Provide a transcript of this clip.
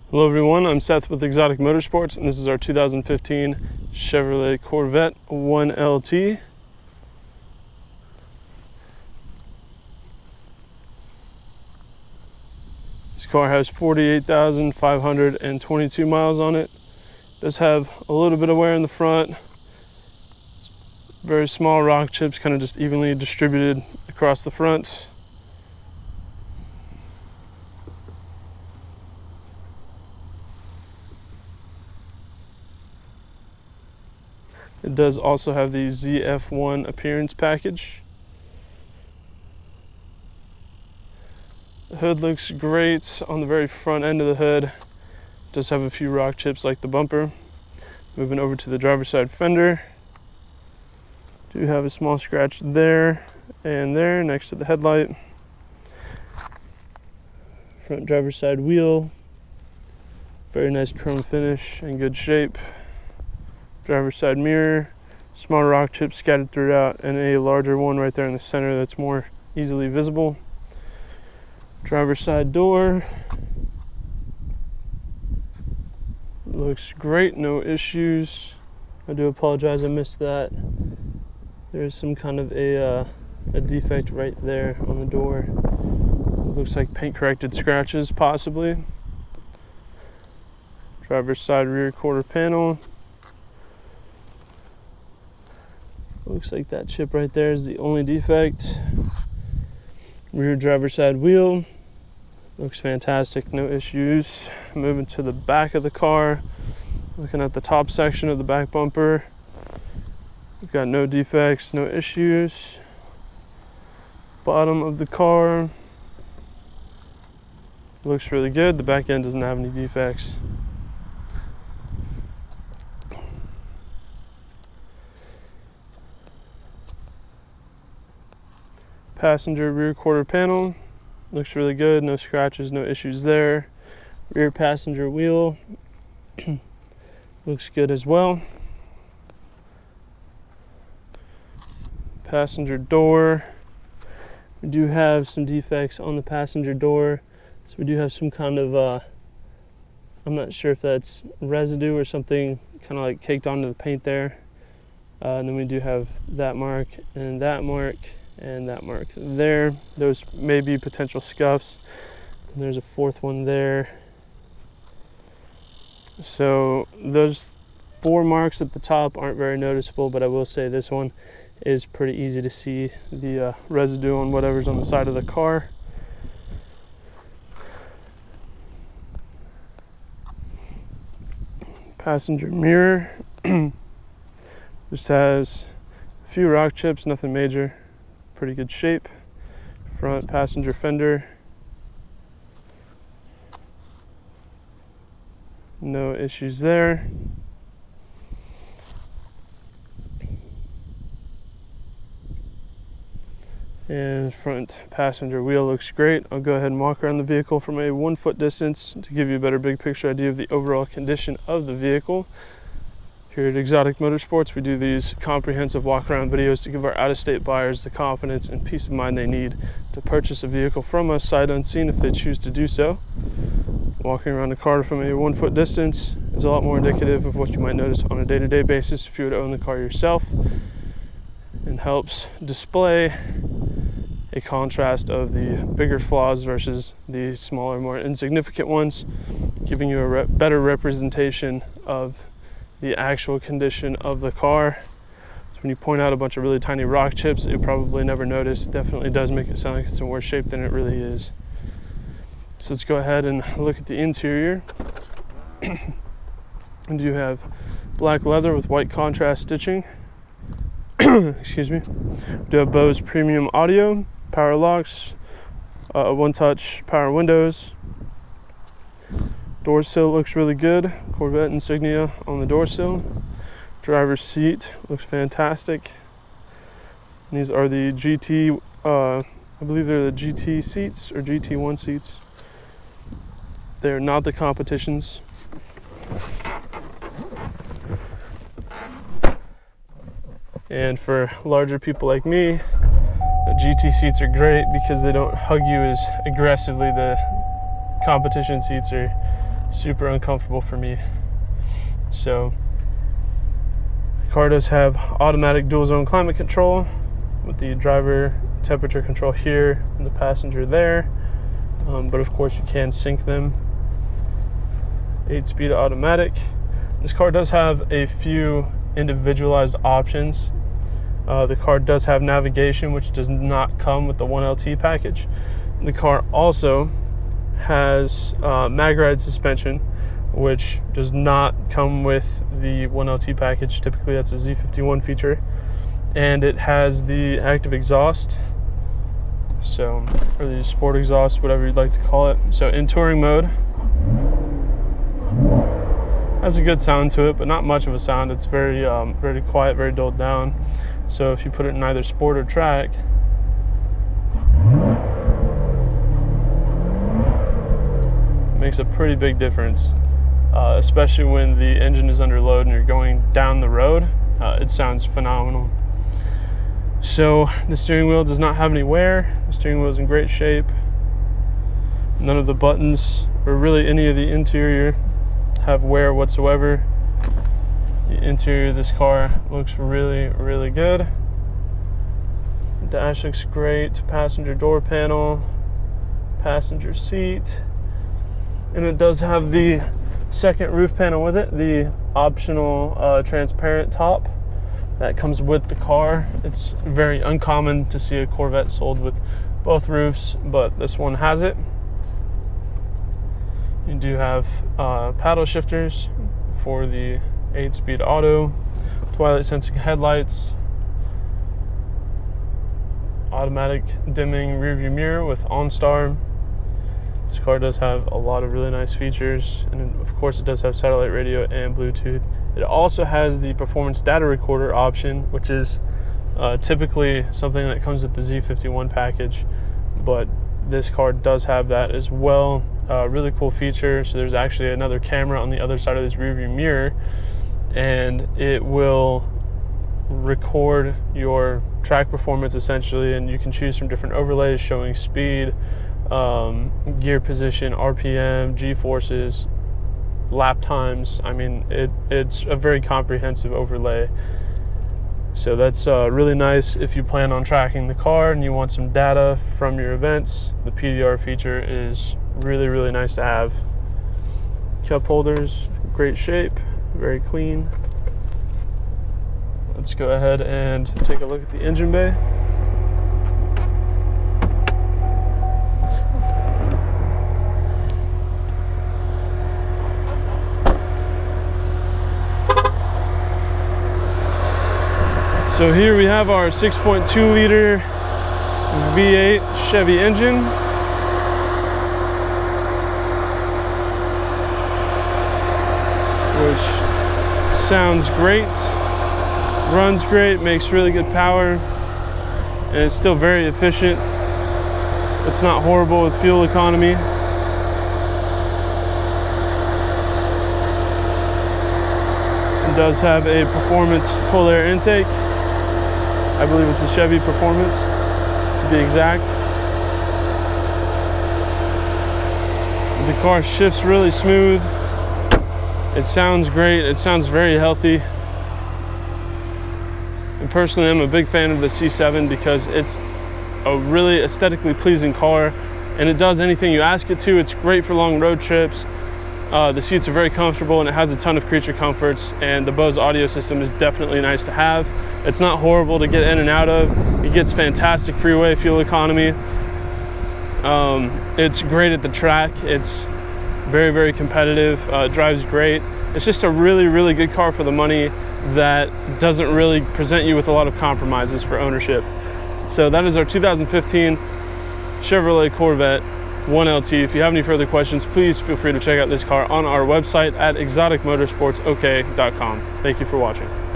Hello everyone, I'm Seth with Exotic Motorsports, and this is our 2015 Chevrolet Corvette 1LT. This car has 48,522 miles on it. It does have a little bit of wear in the front. Very small rock chips, kind of just evenly distributed across the front. It does also have the ZF1 appearance package. The hood looks great on the very front end of the hood. It does have a few rock chips like the bumper. Moving over to the driver's side fender. Do have a small scratch there and there next to the headlight. Front driver's side wheel. Very nice chrome finish and good shape. Driver's side mirror, small rock chips scattered throughout, and a larger one right there in the center that's more easily visible. Driver's side door. Looks great, no issues. I do apologize, I missed that. There's some kind of a defect right there on the door. It looks like paint corrected scratches, possibly. Driver's side rear quarter panel. Looks like that chip right there is the only defect. Rear driver's side wheel. Looks fantastic, no issues. Moving to the back of the car. Looking at the top section of the back bumper. We've got no defects, no issues. Bottom of the car. Looks really good. The back end doesn't have any defects. Passenger rear quarter panel. Looks really good, no scratches, no issues there. Rear passenger wheel. Looks good as well. Passenger door. We do have some defects on the passenger door. So we do have some kind of, I'm not sure if that's residue or something kind of like caked onto the paint there. And then we do have that mark and that mark. And that mark there. Those may be potential scuffs. And there's a fourth one there. So those 4 marks at the top aren't very noticeable, but I will say this one is pretty easy to see the residue on whatever's on the side of the car. Passenger mirror. Just has a few rock chips, nothing major. Pretty good shape. Front passenger fender. No issues there. And front passenger wheel looks great. I'll go ahead and walk around the vehicle from a 1-foot distance to give you a better big picture idea of the overall condition of the vehicle. Here at Exotic Motorsports, we do these comprehensive walk-around videos to give our out-of-state buyers the confidence and peace of mind they need to purchase a vehicle from us sight unseen if they choose to do so. Walking around the car from a 1-foot distance is a lot more indicative of what you might notice on a day-to-day basis if you were to own the car yourself, and helps display a contrast of the bigger flaws versus the smaller, more insignificant ones, giving you a better representation of the actual condition of the car. So when you point out a bunch of really tiny rock chips you probably never noticed, it definitely does make it sound like it's in worse shape than it really is. So let's go ahead and look at the interior. And you have black leather with white contrast stitching. Excuse me. We do have Bose premium audio, power locks, one-touch power windows. Door sill looks really good. Corvette insignia on the door sill. Driver's seat looks fantastic. And these are the GT, I believe they're the GT seats or GT1 seats. They're not the competitions. And for larger people like me, the GT seats are great because they don't hug you as aggressively. The competition seats are super uncomfortable for me. So the car does have automatic dual zone climate control with the driver temperature control here and the passenger there, but of course you can sync them. 8-speed automatic. This car does have a few individualized options. The car does have navigation, which does not come with the 1LT package. The car also has mag ride suspension, which does not come with the 1LT package. Typically that's a Z51 feature. And it has the active exhaust, so, or the sport exhaust, whatever you'd like to call it. So in touring mode, has a good sound to it, but not much of a sound. It's very very quiet, very dulled down. So if you put it in either sport or track, it makes a pretty big difference, especially when the engine is under load and you're going down the road. It sounds phenomenal. So the steering wheel does not have any wear. The steering wheel is in great shape. None of the buttons or really any of the interior have wear whatsoever. The interior of this car looks really, really good. The dash looks great. Passenger door panel, passenger seat, and it does have the second roof panel with it, the optional transparent top that comes with the car. It's very uncommon to see a Corvette sold with both roofs, but this one has it. You do have paddle shifters for the 8-speed auto, twilight sensing headlights, automatic dimming rear view mirror with OnStar. This car does have a lot of really nice features, and of course it does have satellite radio and Bluetooth. It also has the performance data recorder option, which is typically something that comes with the Z51 package, but this car does have that as well. Really cool feature. So there's actually another camera on the other side of this rear view mirror, and it will record your track performance essentially, and you can choose from different overlays showing speed, gear position, RPM, G-forces, lap times. I mean, it's a very comprehensive overlay. So that's really nice if you plan on tracking the car and you want some data from your events. The PDR feature is really, really nice to have. Cup holders, great shape, very clean. Let's go ahead and take a look at the engine bay. So here we have our 6.2 liter V8 Chevy engine. Which sounds great, runs great, makes really good power, and it's still very efficient. It's not horrible with fuel economy. It does have a performance cold air intake. I believe it's a Chevy Performance, to be exact. The car shifts really smooth. It sounds great. It sounds very healthy. And personally, I'm a big fan of the C7 because it's a really aesthetically pleasing car, and it does anything you ask it to. It's great for long road trips. The seats are very comfortable, and it has a ton of creature comforts, and the Bose audio system is definitely nice to have. It's not horrible to get in and out of. It gets fantastic freeway fuel economy. It's great at the track. It's very, very competitive. Drives great. It's just a really, really good car for the money that doesn't really present you with a lot of compromises for ownership. So that is our 2015 Chevrolet Corvette 1LT. If you have any further questions, please feel free to check out this car on our website at exoticmotorsportsok.com. Thank you for watching.